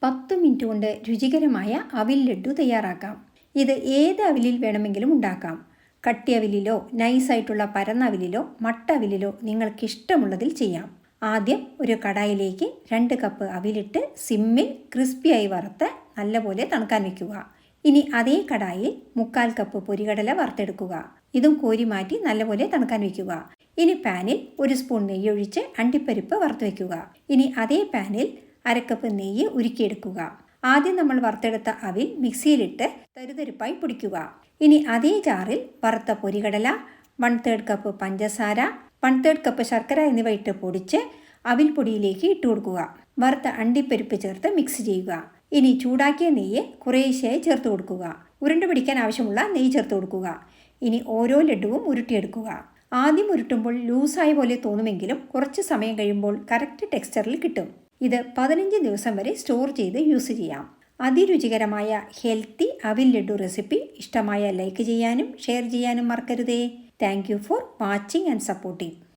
10 minute കൊണ്ട് രുചികരമായ അവിൽ ലഡ്ഡു തയ്യാറാക്കാം. ഇത് ഏത് അവിലിൽ വേണമെങ്കിലും ഉണ്ടാക്കാം. കട്ടിയവിലിലോ നൈസായിട്ടുള്ള പരന്ന അവിലിലോ മട്ട അവിലിലോ നിങ്ങൾക്കിഷ്ടമുള്ളതിൽ ചെയ്യാം. ആദ്യം ഒരു കടായിലേക്ക് 2 കപ്പ് അവിലിട്ട് സിമ്മിൽ ക്രിസ്പിയായി വറുത്ത് നല്ലപോലെ തണുക്കാൻ വയ്ക്കുക. ഇനി അതേ കടായിൽ 1/4 കപ്പ് പൊരികടല വറുത്തെടുക്കുക. ഇതും കോരി മാറ്റി നല്ലപോലെ തണുക്കാൻ വയ്ക്കുക. ഇനി പാനിൽ 1 സ്പൂൺ നെയ്യ് ഒഴിച്ച് അണ്ടിപ്പരിപ്പ് വറുത്ത് വയ്ക്കുക. ഇനി അതേ പാനിൽ 1/2 കപ്പ് നെയ്യ് ഉരുക്കിയെടുക്കുക. ആദ്യം നമ്മൾ വറുത്തെടുത്ത അവിൽ മിക്സിയിലിട്ട് തരുതരിപ്പായി പൊടിക്കുക. ഇനി അതേ ജാറിൽ വറുത്ത പൊരികടല, 1/3 കപ്പ് പഞ്ചസാര, 1/3 കപ്പ് ശർക്കര എന്നിവ ഇട്ട് പൊടിച്ച് അവിൽ പൊടിയിലേക്ക് ഇട്ട് കൊടുക്കുക. വറുത്ത അണ്ടിപ്പരിപ്പ് ചേർത്ത് മിക്സ് ചെയ്യുക. ഇനി ചൂടാക്കിയ നെയ്യ് കുറേശ്ശെയായി ചേർത്ത് കൊടുക്കുക. ഉരുണ്ട് പിടിക്കാൻ ആവശ്യമുള്ള നെയ്യ് ചേർത്ത് കൊടുക്കുക. ഇനി ഓരോ ലഡുവും ഉരുട്ടിയെടുക്കുക. ആദ്യം ഉരുട്ടുമ്പോൾ ലൂസായ പോലെ തോന്നുമെങ്കിലും കുറച്ച് സമയം കഴിയുമ്പോൾ കറക്റ്റ് ടെക്സ്ചറിൽ കിട്ടും. ഇത് 15 ദിവസം വരെ സ്റ്റോർ ചെയ്ത് യൂസ് ചെയ്യാം. അതിരുചികരമായ ഹെൽത്തി അവിൽ ലഡു റെസിപ്പി ഇഷ്ടമായ ലൈക്ക് ചെയ്യാനും ഷെയർ ചെയ്യാനും മറക്കരുതേ. Thank you for watching and supporting.